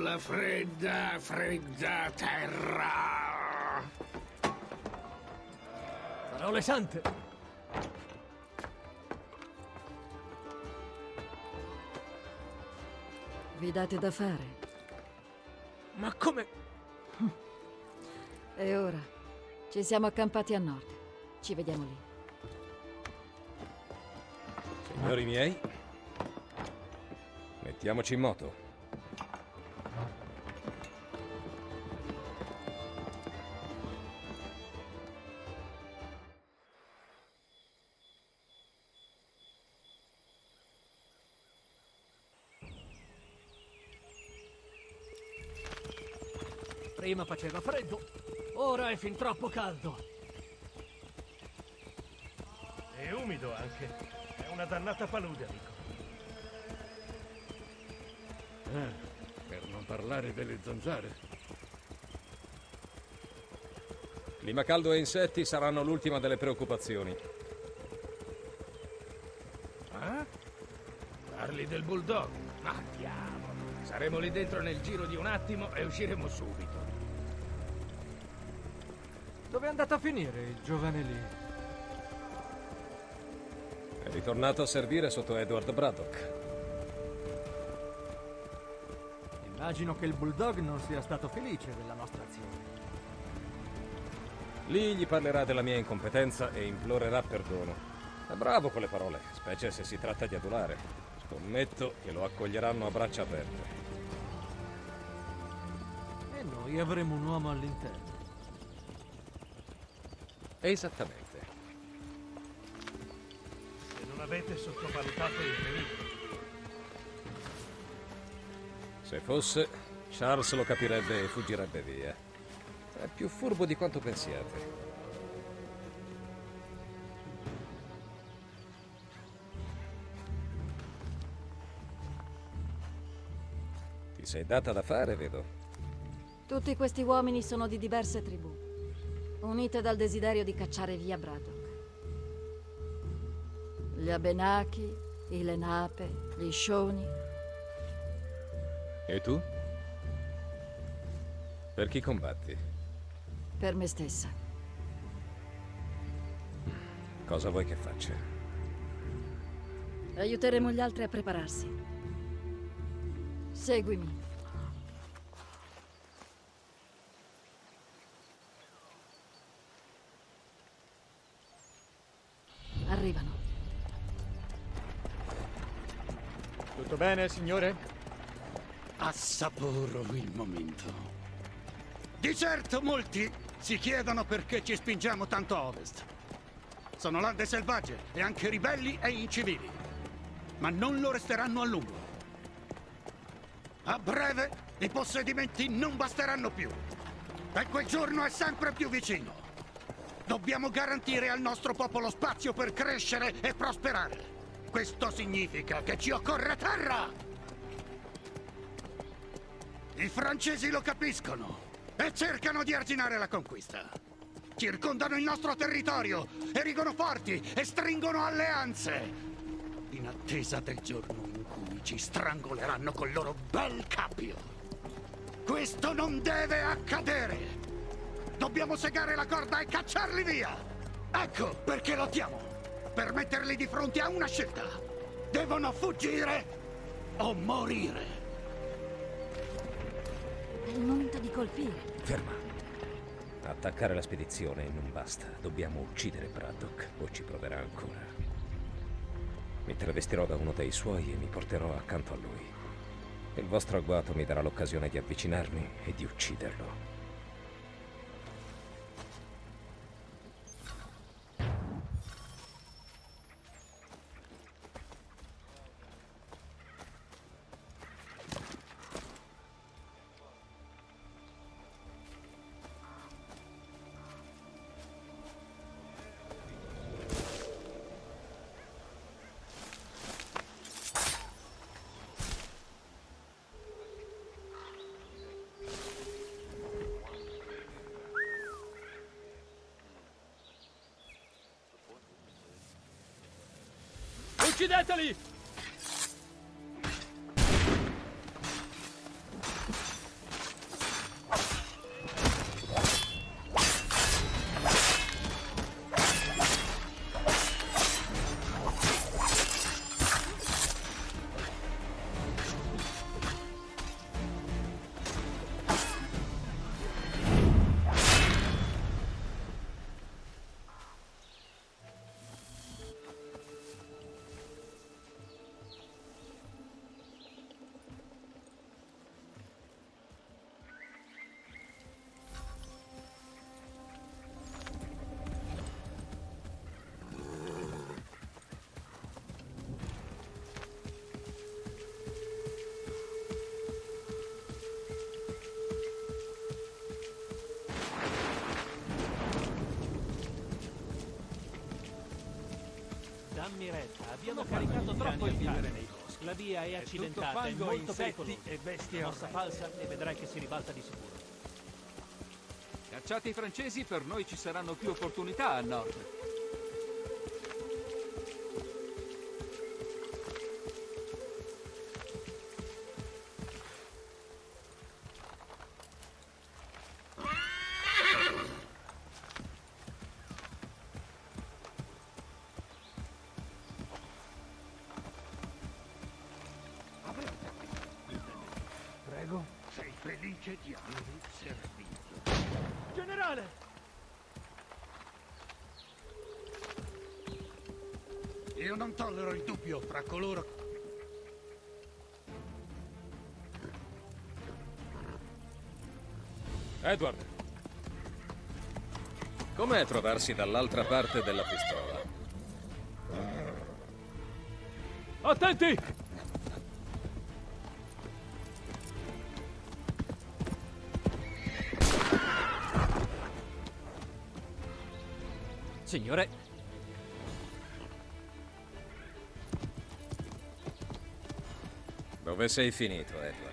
sulla fredda, fredda terra. Parole sante! Vi date da fare. Ma come? E ora ci siamo accampati a nord. Ci vediamo lì. Signori miei, mettiamoci in moto. Prima faceva freddo, ora è fin troppo caldo. È umido anche. È una dannata palude, amico. Per non parlare delle zanzare. Clima caldo e insetti saranno l'ultima delle preoccupazioni. Ah? Parli del bulldog? Ma diavolo! Saremo lì dentro nel giro di un attimo e usciremo subito. Dove è andato a finire il giovane lì? È ritornato a servire sotto Edward Braddock. Immagino che il bulldog non sia stato felice della nostra azione. Lì gli parlerà della mia incompetenza e implorerà perdono. È bravo con le parole, specie se si tratta di adulare. Scommetto che lo accoglieranno a braccia aperte. E noi avremo un uomo all'interno. Esattamente. Se non avete sottovalutato il nemico. Se fosse, Charles lo capirebbe e fuggirebbe via. È più furbo di quanto pensiate. Ti sei data da fare, vedo. Tutti questi uomini sono di diverse tribù, unite dal desiderio di cacciare via Braddock. Gli Abenaki, i Lenape, gli Shawnee. E tu? Per chi combatti? Per me stessa. Cosa vuoi che faccia? Aiuteremo gli altri a prepararsi. Seguimi. Arrivano. Tutto bene, signore? Assaporo il momento. Di certo molti si chiedono perché ci spingiamo tanto a ovest. Sono lande selvagge e anche ribelli e incivili. Ma non lo resteranno a lungo. A breve i possedimenti non basteranno più. E quel giorno è sempre più vicino. Dobbiamo garantire al nostro popolo spazio per crescere e prosperare. Questo significa che ci occorre terra! I francesi lo capiscono e cercano di arginare la conquista. Circondano il nostro territorio, erigono forti e stringono alleanze, in attesa del giorno in cui ci strangoleranno col loro bel cappio. Questo non deve accadere! Dobbiamo segare la corda e cacciarli via! Ecco perché lottiamo! Per metterli di fronte a una scelta! Devono fuggire o morire! È il momento di colpire. Ferma. Attaccare la spedizione non basta. Dobbiamo uccidere Braddock o ci proverà ancora. Mi travestirò da uno dei suoi e mi porterò accanto a lui. Il vostro agguato mi darà l'occasione di avvicinarmi e di ucciderlo. Uccideteli! Dammi retta, abbiamo caricato troppo il carro. La via è accidentata, è molto pericolosa. e bestie Mossa falsa e vedrai che si ribalta di sicuro. Cacciati i francesi, per noi ci saranno più opportunità a nord. Prego. Sei felice di aver servito. Generale! Io non tollero il dubbio fra coloro... Edward, com'è trovarsi dall'altra parte della pistola? Attenti! Signore, Dove sei finito, Edward?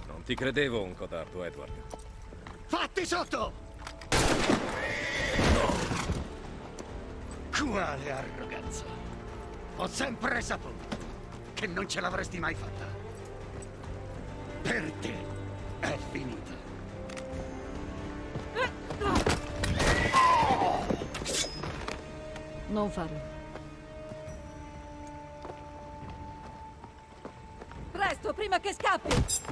Non ti credevo un codardo, Edward. Fatti sotto! Quale arroganza! Ho sempre saputo che non ce l'avresti mai fatta. Per te è finita. Non farlo. Presto, prima che scappi!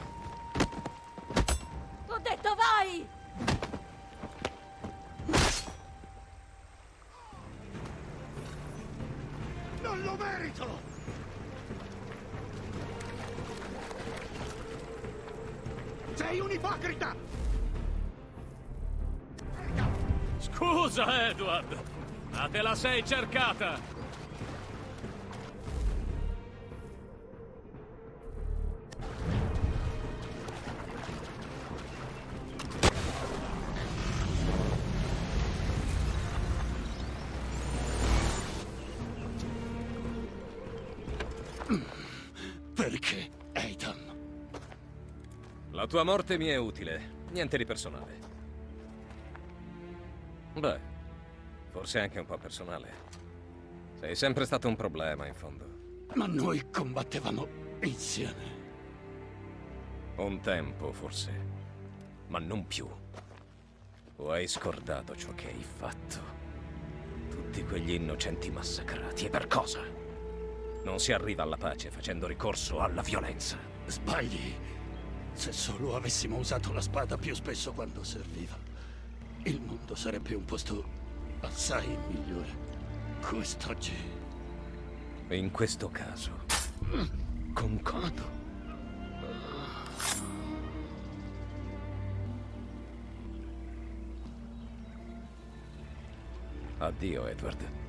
T'ho detto vai! Non lo merito! Sei un ipocrita! Scusa, Edward, ma te la sei cercata! Perché, Ethan? La tua morte mi è utile, niente di personale. Beh, forse anche un po' personale. Sei sempre stato un problema, in fondo. Ma noi combattevamo insieme. Un tempo, forse, ma non più. O hai scordato ciò che hai fatto? Tutti quegli innocenti massacrati, e per cosa? Non si arriva alla pace facendo ricorso alla violenza. Spidey, se solo avessimo usato la spada più spesso quando serviva, il mondo sarebbe un posto assai migliore. Quest'oggi... In questo caso, concordo. Addio, Edward.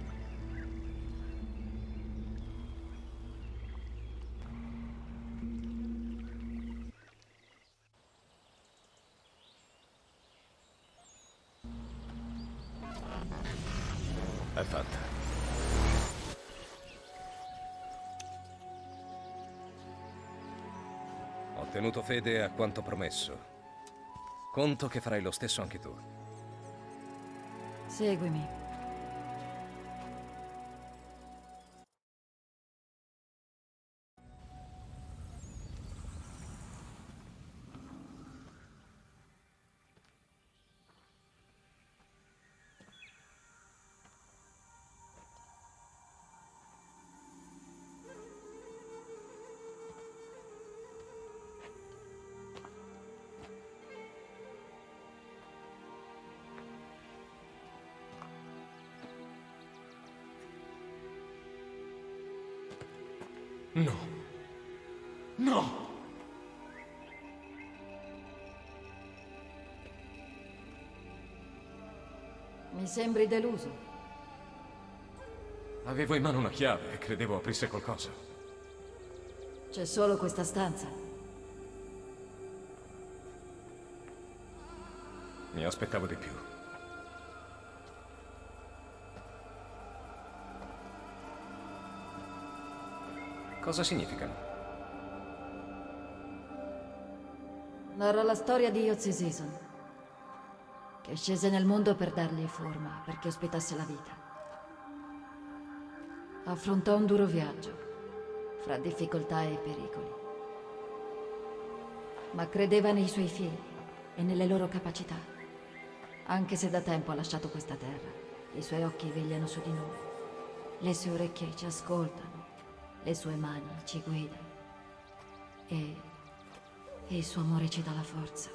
È fatta. Ho tenuto fede a quanto promesso. Conto che farai lo stesso anche tu. Seguimi. No. No! Mi sembri deluso. Avevo in mano una chiave e credevo aprisse qualcosa. C'è solo questa stanza. Mi aspettavo di più. Cosa significano? Narra la storia di Ozzy Season, che scese nel mondo per dargli forma, perché ospitasse la vita. Affrontò un duro viaggio, fra difficoltà e pericoli. Ma credeva nei suoi figli e nelle loro capacità. Anche se da tempo ha lasciato questa terra, i suoi occhi vegliano su di noi, le sue orecchie ci ascoltano, le sue mani ci guidano e il suo amore ci dà la forza.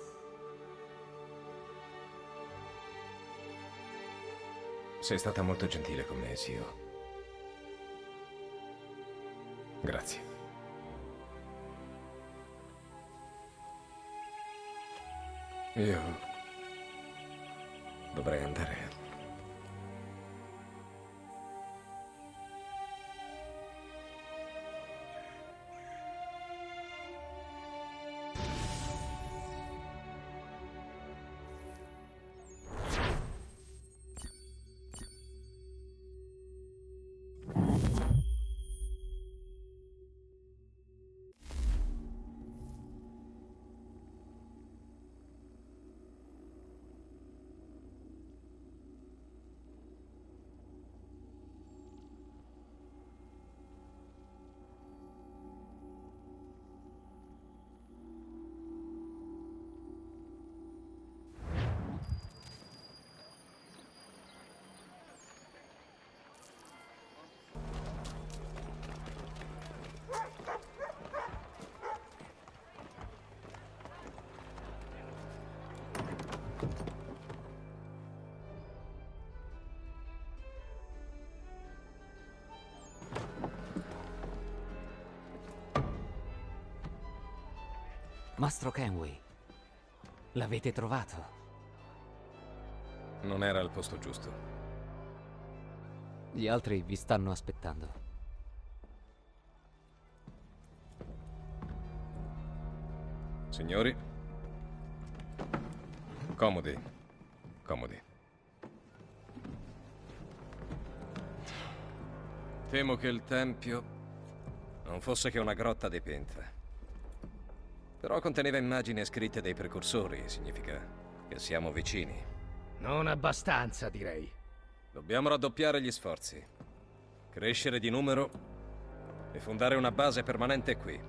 Sei stata molto gentile con me, zio. Grazie. Io dovrei andare. Mastro Kenway, l'avete trovato? Non era al posto giusto. Gli altri vi stanno aspettando. Signori, comodi, comodi. Temo che il tempio non fosse che una grotta dipinta. Però conteneva immagini e scritte dei precursori, significa che siamo vicini. Non abbastanza, direi. Dobbiamo raddoppiare gli sforzi, crescere di numero e fondare una base permanente qui.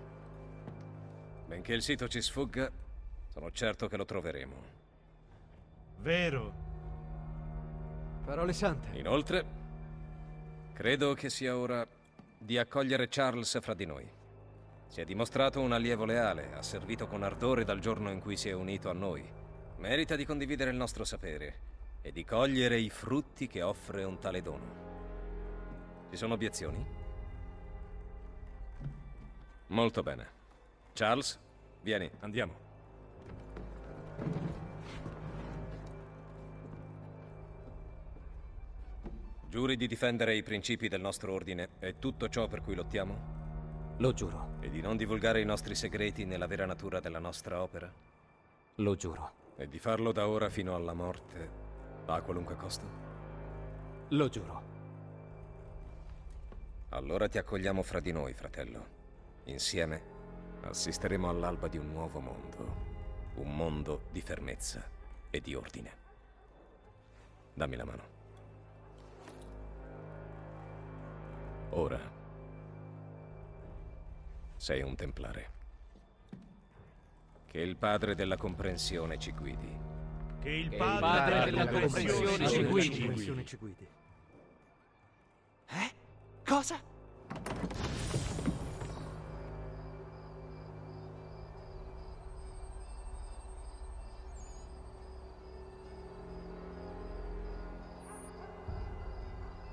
Benché il sito ci sfugga, sono certo che lo troveremo. Vero. Parole sante. Inoltre, credo che sia ora di accogliere Charles fra di noi. Si è dimostrato un allievo leale, ha servito con ardore dal giorno in cui si è unito a noi. Merita di condividere il nostro sapere e di cogliere i frutti che offre un tale dono. Ci sono obiezioni? Molto bene. Charles, vieni, andiamo. Giuri di difendere i principi del nostro ordine e tutto ciò per cui lottiamo? Lo giuro. E di non divulgare i nostri segreti nella vera natura della nostra opera? Lo giuro. E di farlo da ora fino alla morte, a qualunque costo? Lo giuro. Allora ti accogliamo fra di noi, fratello. Insieme assisteremo all'alba di un nuovo mondo. Un mondo di fermezza e di ordine. Dammi la mano. Ora sei un templare. Che il padre della comprensione ci guidi. Che il padre della comprensione ci guidi. Ci guidi. Cosa?